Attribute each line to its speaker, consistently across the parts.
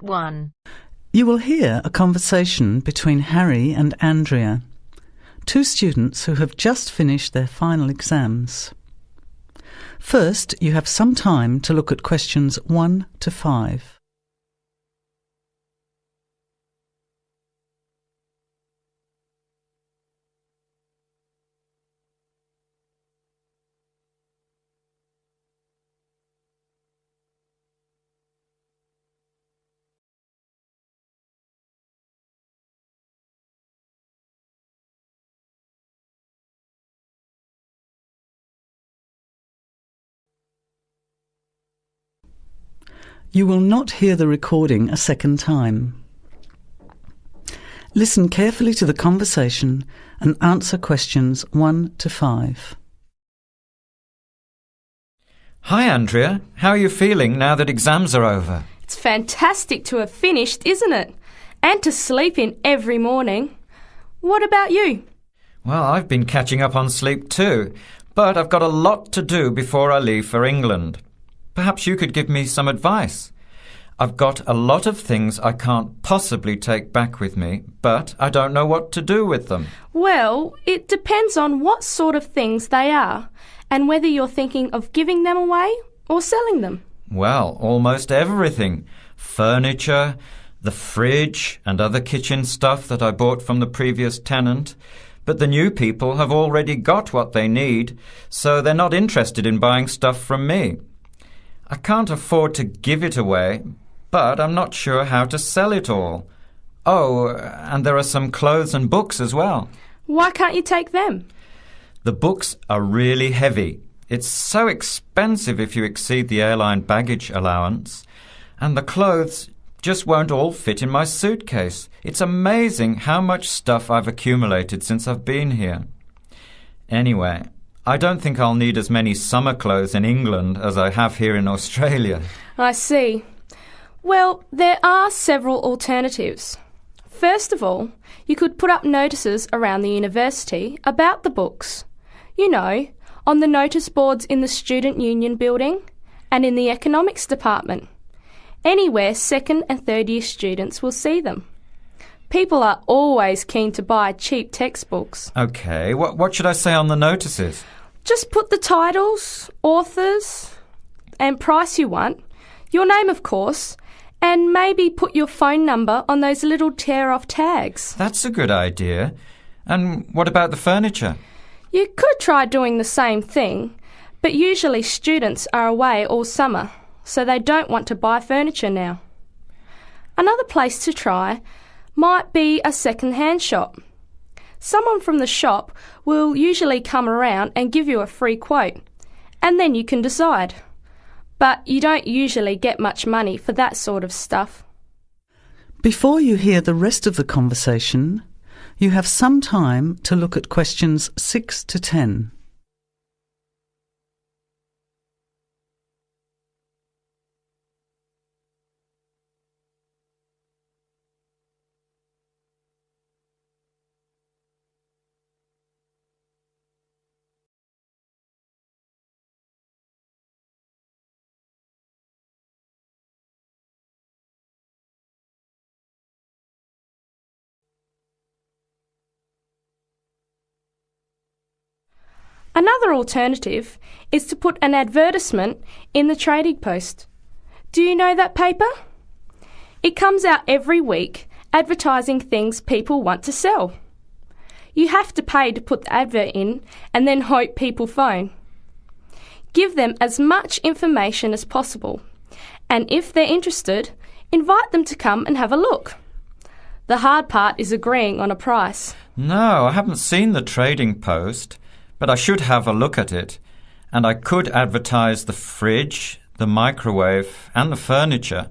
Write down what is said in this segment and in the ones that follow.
Speaker 1: 1.
Speaker 2: You will hear a conversation between Harry and Andrea, two students who have just finished their final exams. First, you have some time to look at questions 1 to 5. You will not hear the recording a second time. Listen carefully to the conversation and answer questions 1 to 5.
Speaker 3: Hi, Andrea. How are you feeling now that exams are over?
Speaker 4: It's fantastic to have finished, isn't it? And to sleep in every morning. What about you?
Speaker 3: Well, I've been catching up on sleep too, but I've got a lot to do before I leave for England. Perhaps you could give me some advice. I've got a lot of things I can't possibly take back with me, but I don't know what to do with them.
Speaker 4: Well, it depends on what sort of things they are and whether you're thinking of giving them away or selling them.
Speaker 3: Well, almost everything. Furniture, the fridge and other kitchen stuff that I bought from the previous tenant. But the new people have already got what they need, so they're not interested in buying stuff from me. I can't afford to give it away, but I'm not sure how to sell it all. Oh, and there are some clothes and books as well.
Speaker 4: Why can't you take them?
Speaker 3: The books are really heavy. It's so expensive if you exceed the airline baggage allowance. And the clothes just won't all fit in my suitcase. It's amazing how much stuff I've accumulated since I've been here. Anyway, I don't think I'll need as many summer clothes in England as I have here in Australia.
Speaker 4: I see. Well, there are several alternatives. First of all, you could put up notices around the university about the books. You know, on the notice boards in the Student Union building and in the economics department. Anywhere second and third year students will see them. People are always keen to buy cheap textbooks.
Speaker 3: OK, what should I say on the notices?
Speaker 4: Just put the titles, authors and price you want, your name of course, and maybe put your phone number on those little tear-off tags.
Speaker 3: That's a good idea. And what about the furniture?
Speaker 4: You could try doing the same thing, but usually students are away all summer, so they don't want to buy furniture now. Another place to try might be a second-hand shop. Someone from the shop will usually come around and give you a free quote, and then you can decide. But you don't usually get much money for that sort of stuff.
Speaker 2: Before you hear the rest of the conversation, you have some time to look at questions 6 to 10.
Speaker 4: Another alternative is to put an advertisement in the Trading Post. Do you know that paper? It comes out every week advertising things people want to sell. You have to pay to put the advert in and then hope people phone. Give them as much information as possible, and if they're interested, invite them to come and have a look. The hard part is agreeing on a price.
Speaker 3: No, I haven't seen the Trading Post. But I should have a look at it, and I could advertise the fridge, the microwave and the furniture.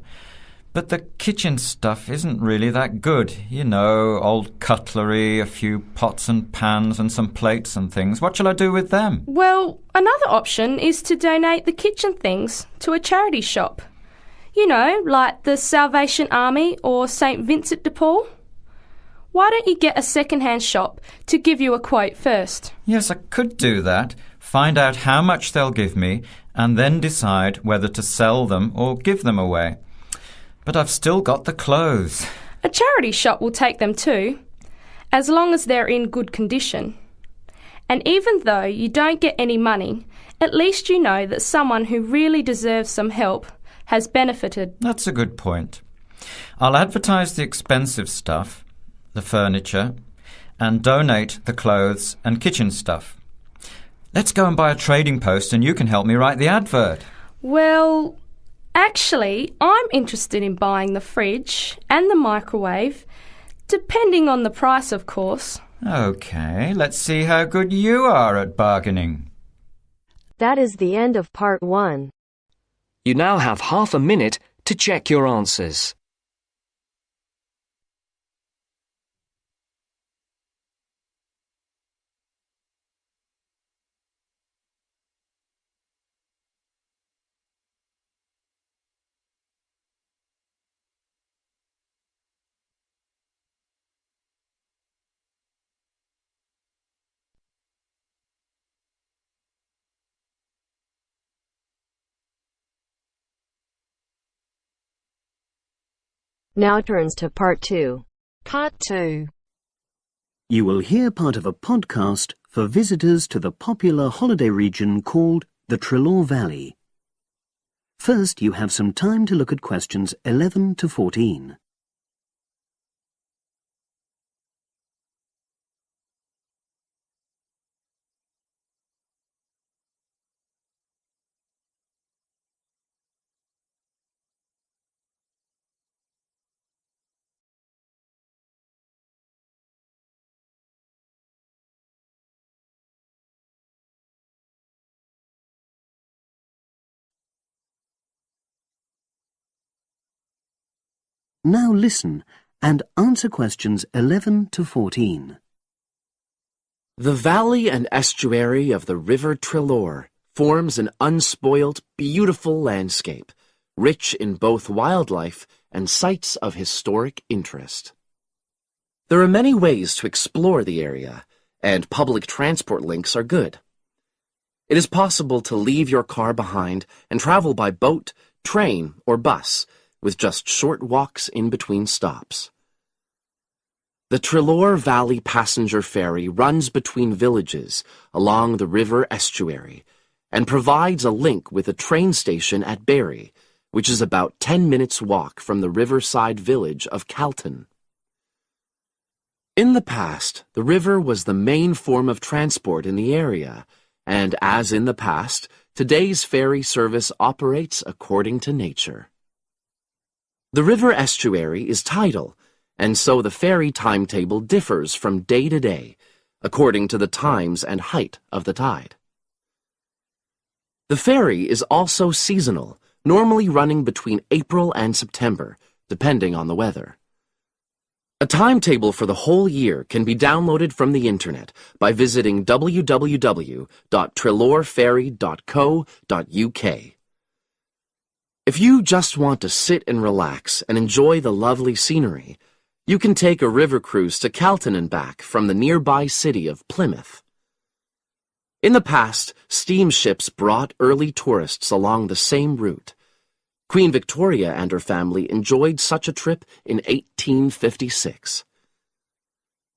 Speaker 3: But the kitchen stuff isn't really that good. You know, old cutlery, a few pots and pans and some plates and things. What shall I do with them?
Speaker 4: Well, another option is to donate the kitchen things to a charity shop. You know, like the Salvation Army or St. Vincent de Paul. Why don't you get a second-hand shop to give you a quote first?
Speaker 3: Yes, I could do that. Find out how much they'll give me and then decide whether to sell them or give them away. But I've still got the clothes.
Speaker 4: A charity shop will take them too, as long as they're in good condition. And even though you don't get any money, at least you know that someone who really deserves some help has benefited.
Speaker 3: That's a good point. I'll advertise the expensive stuff, the furniture, and donate the clothes and kitchen stuff. Let's go and buy a trading post and you can help me write the advert.
Speaker 4: Well, actually, I'm interested in buying the fridge and the microwave, depending on the price, of course.
Speaker 3: OK, let's see how good you are at bargaining.
Speaker 1: That is the end of part 1.
Speaker 5: You now have half a minute to check your answers.
Speaker 1: Now turns to part 2.
Speaker 6: Part 2.
Speaker 7: You will hear part of a podcast for visitors to the popular holiday region called the Trelaw Valley. First, you have some time to look at questions 11 to 14. Now listen and answer questions 11 to 14.
Speaker 8: The valley and estuary of the River Trelaw forms an unspoilt, beautiful landscape, rich in both wildlife and sites of historic interest. There are many ways to explore the area, and public transport links are good. It is possible to leave your car behind and travel by boat, train, or bus, with just short walks in between stops. The Trelaw Valley Passenger Ferry runs between villages along the river estuary and provides a link with a train station at Barry, which is about 10 minutes' walk from the riverside village of Calton. In the past, the river was the main form of transport in the area, and as in the past, today's ferry service operates according to nature. The river estuary is tidal, and so the ferry timetable differs from day to day, according to the times and height of the tide. The ferry is also seasonal, normally running between April and September, depending on the weather. A timetable for the whole year can be downloaded from the internet by visiting www.trelawferry.co.uk. If you just want to sit and relax and enjoy the lovely scenery, you can take a river cruise to Calton and back from the nearby city of Plymouth. In the past, steamships brought early tourists along the same route. Queen Victoria and her family enjoyed such a trip in 1856.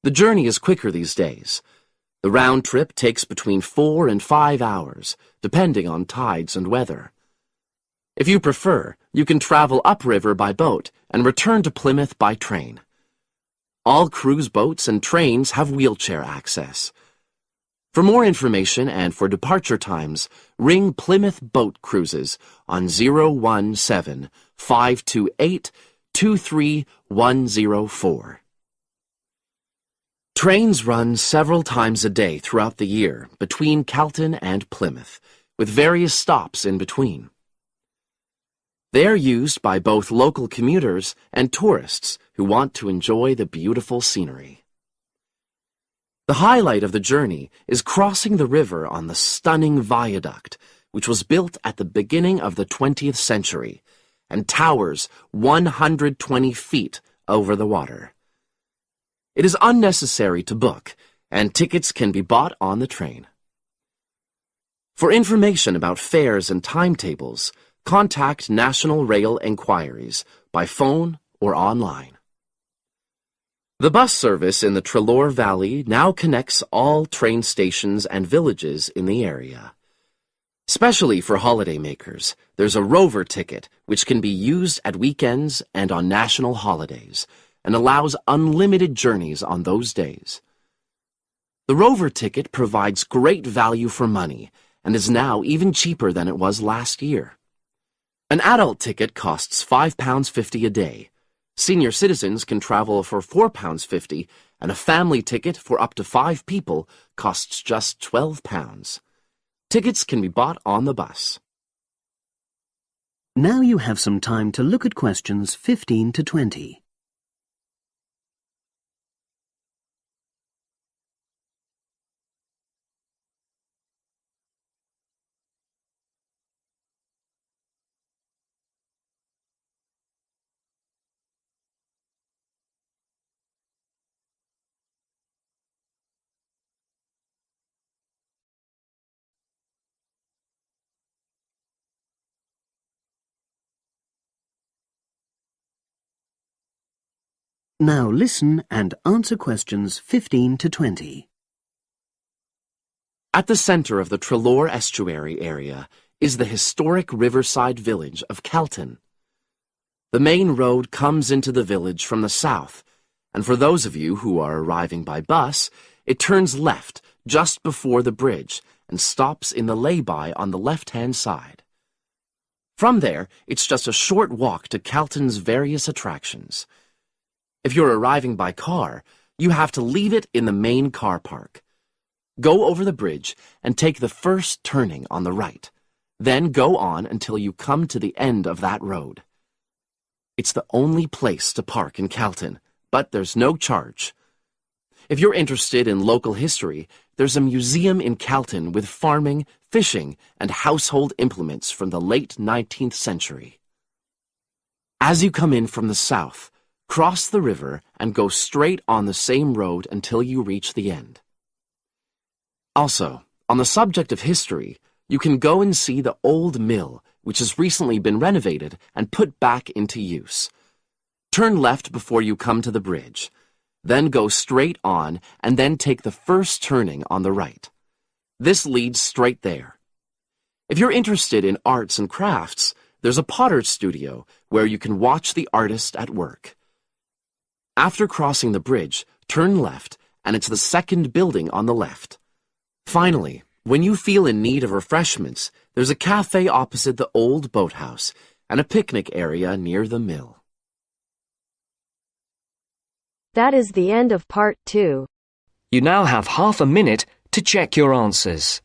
Speaker 8: The journey is quicker these days. The round trip takes between 4 and 5 hours, depending on tides and weather. If you prefer, you can travel upriver by boat and return to Plymouth by train. All cruise boats and trains have wheelchair access. For more information and for departure times, ring Plymouth Boat Cruises on 017-528-23104. Trains run several times a day throughout the year between Calton and Plymouth, with various stops in between. They are used by both local commuters and tourists who want to enjoy the beautiful scenery. The highlight of the journey is crossing the river on the stunning viaduct, which was built at the beginning of the 20th century and towers 120 feet over the water. It is unnecessary to book, and tickets can be bought on the train. For information about fares and timetables, contact National Rail Enquiries, by phone or online. The bus service in the Trelor Valley now connects all train stations and villages in the area. Especially for holidaymakers, there's a Rover ticket which can be used at weekends and on national holidays and allows unlimited journeys on those days. The Rover ticket provides great value for money and is now even cheaper than it was last year. An adult ticket costs £5.50 a day. Senior citizens can travel for £4.50, and a family ticket for up to 5 people costs just £12. Tickets can be bought on the bus.
Speaker 7: Now you have some time to look at questions 15 to 20. Now listen and answer questions 15 to 20.
Speaker 8: At the center of the Trelor Estuary area is the historic riverside village of Calton. The main road comes into the village from the south, and for those of you who are arriving by bus, it turns left just before the bridge and stops in the lay-by on the left-hand side. From there, it's just a short walk to Calton's various attractions. If you're arriving by car, you have to leave it in the main car park. Go over the bridge and take the first turning on the right. Then go on until you come to the end of that road. It's the only place to park in Calton, but there's no charge. If you're interested in local history, there's a museum in Calton with farming, fishing, and household implements from the late 19th century. As you come in from the south, cross the river and go straight on the same road until you reach the end. Also, on the subject of history, you can go and see the old mill, which has recently been renovated and put back into use. Turn left before you come to the bridge. Then go straight on and then take the first turning on the right. This leads straight there. If you're interested in arts and crafts, there's a potter's studio where you can watch the artist at work. After crossing the bridge, turn left, and it's the second building on the left. Finally, when you feel in need of refreshments, there's a cafe opposite the old boathouse and a picnic area near the mill.
Speaker 1: That is the end of part 2.
Speaker 5: You now have half a minute to check your answers.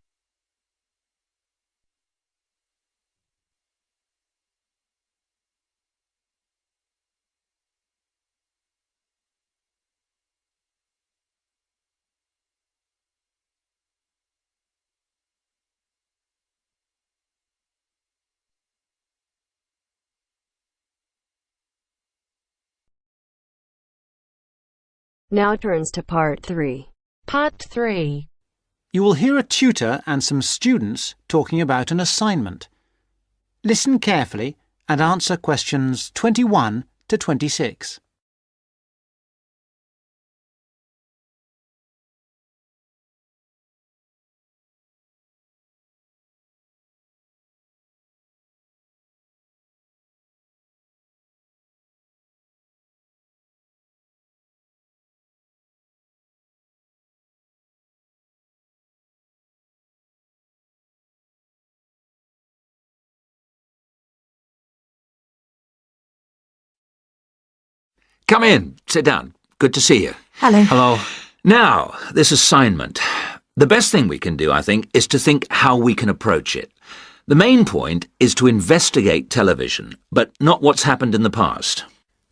Speaker 1: Now turns to part 3.
Speaker 6: Part 3.
Speaker 9: You will hear a tutor and some students talking about an assignment. Listen carefully and answer questions 21 to 26.
Speaker 10: Come in. Sit down. Good to see you.
Speaker 6: Hello.
Speaker 10: Hello. Now, this assignment. The best thing we can do, I think, is to think how we can approach it. The main point is to investigate television, but not what's happened in the past.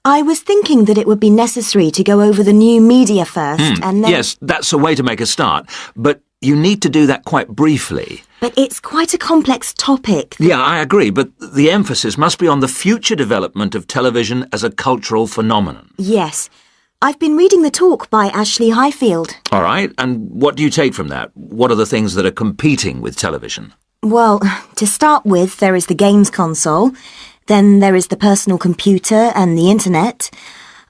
Speaker 6: I was thinking that it would be necessary to go over the new media first and then...
Speaker 10: Yes, that's a way to make a start, but you need to do that quite briefly.
Speaker 6: But it's quite a complex topic.
Speaker 10: Yeah, I agree, but the emphasis must be on the future development of television as a cultural phenomenon.
Speaker 6: Yes. I've been reading the talk by Ashley Highfield.
Speaker 10: All right, and what do you take from that? What are the things that are competing with television?
Speaker 6: Well, to start with, there is the games console. Then there is the personal computer and the internet.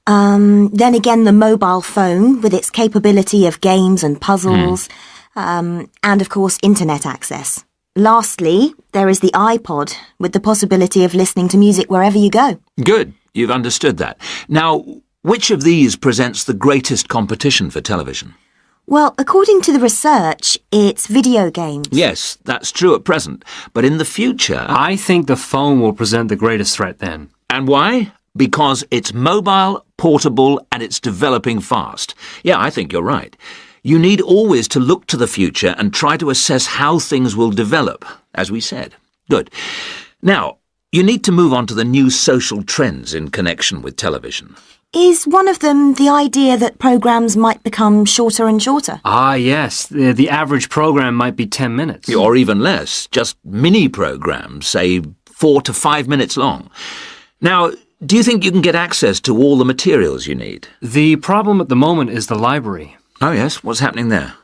Speaker 6: Then again the mobile phone with its capability of games and puzzles. And of course internet access. Lastly, there is the iPod with the possibility of listening to music wherever you go.
Speaker 10: Good, you've understood that. Now, which of these presents the greatest competition for television?
Speaker 6: Well, according to the research, it's video games.
Speaker 10: Yes, that's true at present, but in the future...
Speaker 11: I think the phone will present the greatest threat then.
Speaker 10: And why? Because it's mobile, portable, and it's developing fast. Yeah, I think you're right. You need always to look to the future and try to assess how things will develop, as we said. Good. Now, you need to move on to the new social trends in connection with television.
Speaker 6: Is one of them the idea that programmes might become shorter and shorter?
Speaker 11: Ah, yes. The average programme might be 10 minutes.
Speaker 10: Or even less. Just mini-programmes, say 4 to 5 minutes long. Now, do you think you can get access to all the materials you need?
Speaker 11: The problem at the moment is the library.
Speaker 10: Oh, yes? What's happening there?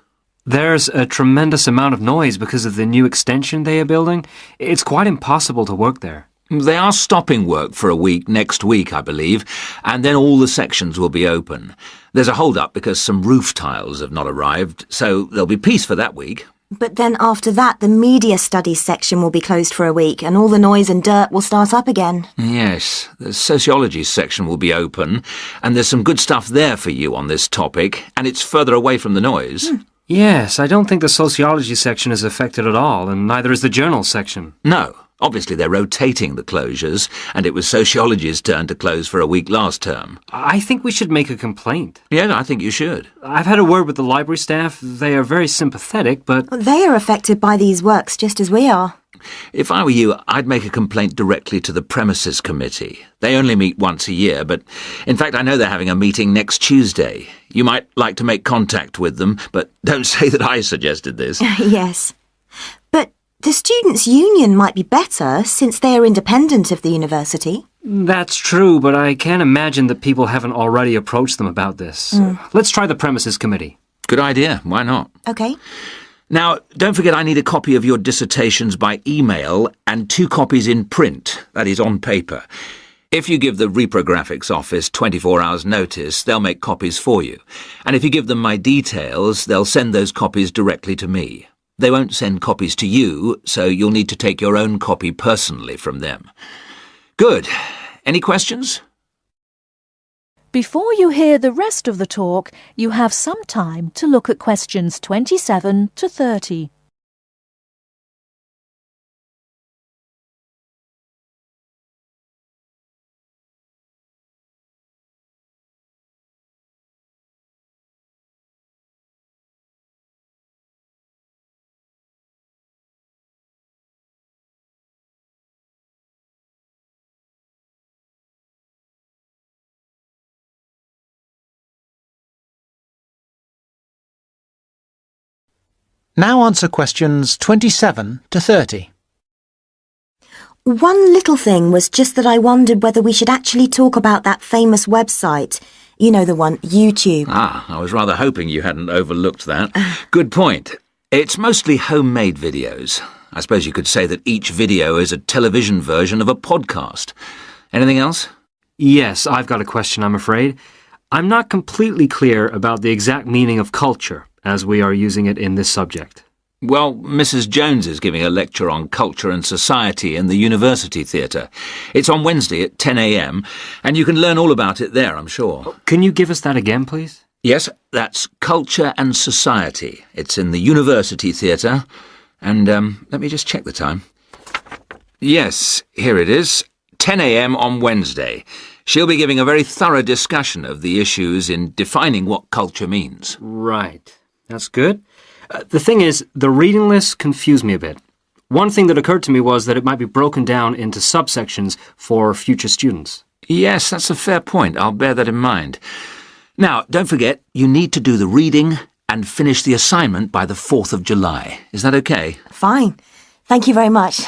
Speaker 11: There's a tremendous amount of noise because of the new extension they are building. It's quite impossible to work there.
Speaker 10: They are stopping work for a week next week, I believe, and then all the sections will be open. There's a hold-up because some roof tiles have not arrived, so there'll be peace for that week.
Speaker 6: But then after that, the media studies section will be closed for a week, and all the noise and dirt will start up again.
Speaker 10: Yes, the sociology section will be open, and there's some good stuff there for you on this topic, and it's further away from the noise.
Speaker 11: Yes, I don't think the sociology section is affected at all, and neither is the journal section.
Speaker 10: No. Obviously, they're rotating the closures, and it was sociology's turn to close for a week last term.
Speaker 11: I think we should make a complaint.
Speaker 10: Yeah, I think you should.
Speaker 11: I've had a word with the library staff. They are very sympathetic, but...
Speaker 6: They are affected by these works just as we are.
Speaker 10: If I were you, I'd make a complaint directly to the premises committee. They only meet once a year, but in fact I know they're having a meeting next Tuesday. You might like to make contact with them, but don't say that I suggested this.
Speaker 6: Yes. But the Students' Union might be better since they are independent of the university.
Speaker 11: That's true, but I can't imagine that people haven't already approached them about this. Let's try the premises committee.
Speaker 10: Good idea. Why not?
Speaker 6: OK.
Speaker 10: Now, don't forget I need a copy of your dissertations by email and 2 copies in print, that is, on paper. If you give the reprographics office 24 hours' notice, they'll make copies for you. And if you give them my details, they'll send those copies directly to me. They won't send copies to you, so you'll need to take your own copy personally from them. Good. Any questions?
Speaker 12: Before you hear the rest of the talk, you have some time to look at questions 27 to 30.
Speaker 9: Now answer questions 27 to 30.
Speaker 6: One little thing was just that I wondered whether we should actually talk about that famous website. You know the one, YouTube.
Speaker 10: Ah, I was rather hoping you hadn't overlooked that. Good point. It's mostly homemade videos. I suppose you could say that each video is a television version of a podcast. Anything else?
Speaker 11: Yes, I've got a question, I'm afraid. I'm not completely clear about the exact meaning of culture, as we are using it in this subject.
Speaker 10: Well, Mrs. Jones is giving a lecture on culture and society in the University Theatre. It's on Wednesday at 10 a.m, and you can learn all about it there, I'm sure.
Speaker 11: Can you give us that again, please?
Speaker 10: Yes, that's Culture and Society. It's in the University Theatre. And, let me just check the time. Yes, here it is. 10 a.m. on Wednesday. She'll be giving a very thorough discussion of the issues in defining what culture means.
Speaker 11: Right. That's good. The thing is, the reading list confused me a bit. One thing that occurred to me was that it might be broken down into subsections for future students.
Speaker 10: Yes, that's a fair point. I'll bear that in mind. Now, don't forget, you need to do the reading and finish the assignment by the 4th of July. Is that okay?
Speaker 6: Fine. Thank you very much.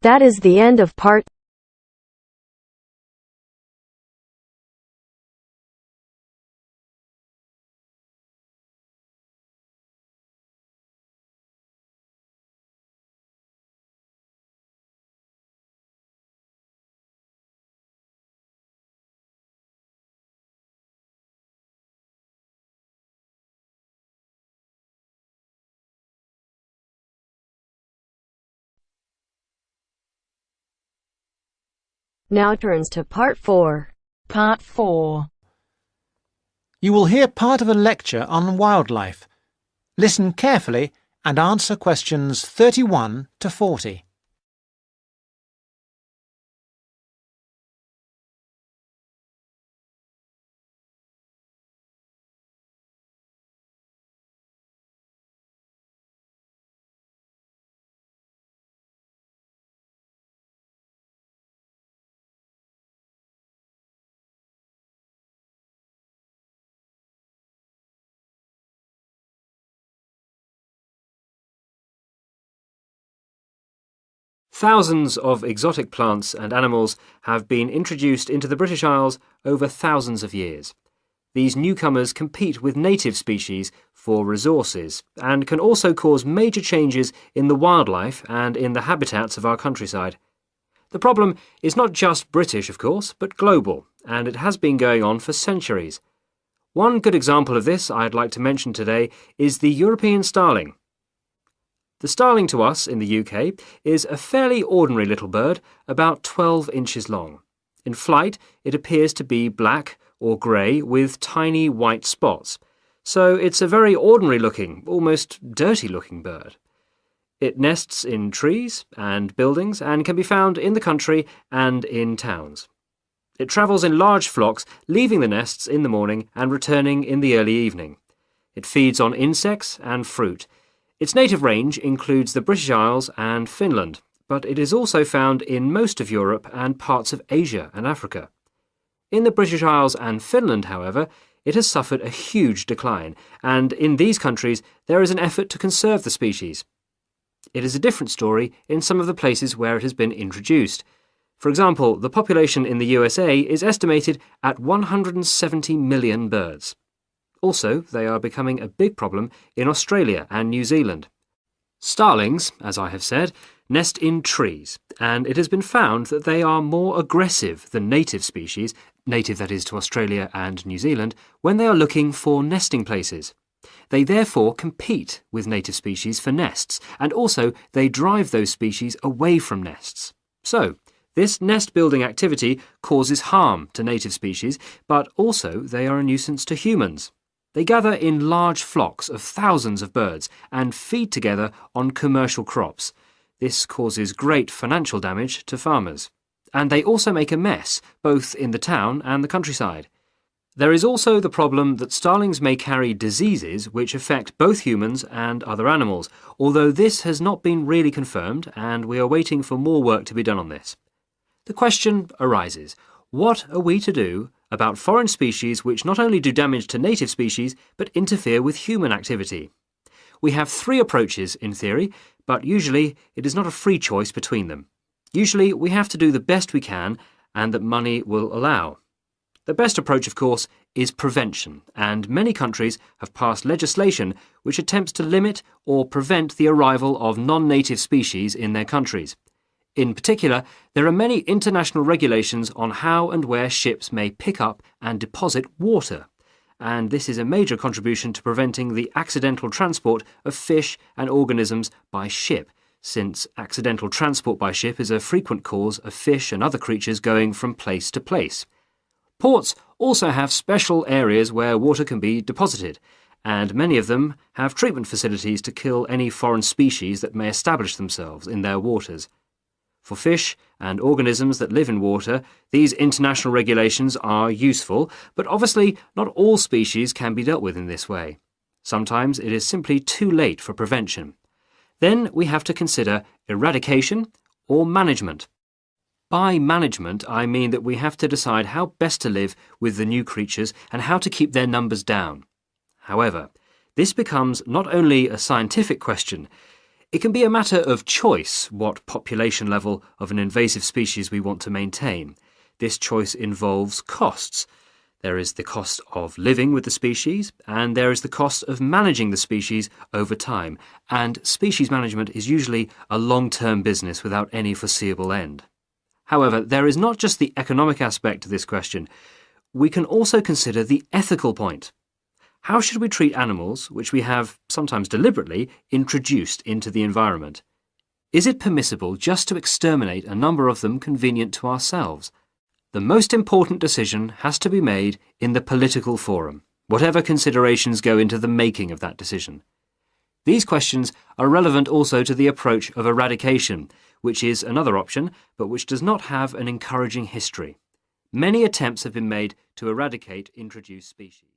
Speaker 1: That is the end of part Now turns to Part 4.
Speaker 12: Part 4.
Speaker 9: You will hear part of a lecture on wildlife. Listen carefully and answer questions 31 to 40.
Speaker 11: Thousands of exotic plants and animals have been introduced into the British Isles over thousands of years. These newcomers compete with native species for resources and can also cause major changes in the wildlife and in the habitats of our countryside. The problem is not just British, of course, but global, and it has been going on for centuries. One good example of this I'd like to mention today is the European starling. The starling to us in the UK is a fairly ordinary little bird, about 12 inches long. In flight, it appears to be black or grey with tiny white spots. So it's a very ordinary looking, almost dirty looking bird. It nests in trees and buildings and can be found in the country and in towns. It travels in large flocks, leaving the nests in the morning and returning in the early evening. It feeds on insects and fruit. Its native range includes the British Isles and Finland, but it is also found in most of Europe and parts of Asia and Africa. In the British Isles and Finland, however, it has suffered a huge decline, and in these countries there is an effort to conserve the species. It is a different story in some of the places where it has been introduced. For example, the population in the USA is estimated at 170 million birds. Also, they are becoming a big problem in Australia and New Zealand. Starlings, as I have said, nest in trees, and it has been found that they are more aggressive than native species, native that is to Australia and New Zealand, when they are looking for nesting places. They therefore compete with native species for nests, and also they drive those species away from nests. So, this nest-building activity causes harm to native species, but also they are a nuisance to humans. They gather in large flocks of thousands of birds and feed together on commercial crops. This causes great financial damage to farmers. And they also make a mess, both in the town and the countryside. There is also the problem that starlings may carry diseases which affect both humans and other animals, although this has not been really confirmed and we are waiting for more work to be done on this. The question arises, what are we to do about foreign species which not only do damage to native species but interfere with human activity? We have three approaches in theory, but usually it is not a free choice between them. Usually we have to do the best we can and that money will allow. The best approach, of course, is prevention, and many countries have passed legislation which attempts to limit or prevent the arrival of non-native species in their countries. In particular, there are many international regulations on how and where ships may pick up and deposit water, and this is a major contribution to preventing the accidental transport of fish and organisms by ship, since accidental transport by ship is a frequent cause of fish and other creatures going from place to place. Ports also have special areas where water can be deposited, and many of them have treatment facilities to kill any foreign species that may establish themselves in their waters. For fish and organisms that live in water, these international regulations are useful, but obviously not all species can be dealt with in this way. Sometimes it is simply too late for prevention. Then we have to consider eradication or management. By management, I mean that we have to decide how best to live with the new creatures and how to keep their numbers down. However, this becomes not only a scientific question, it can be a matter of choice what population level of an invasive species we want to maintain. This choice involves costs. There is the cost of living with the species, and there is the cost of managing the species over time, and species management is usually a long-term business without any foreseeable end. However, there is not just the economic aspect to this question. We can also consider the ethical point. How should we treat animals which we have, sometimes deliberately, introduced into the environment? Is it permissible just to exterminate a number of them convenient to ourselves? The most important decision has to be made in the political forum, whatever considerations go into the making of that decision. These questions are relevant also to the approach of eradication, which is another option, but which does not have an encouraging history. Many attempts have been made to eradicate introduced species.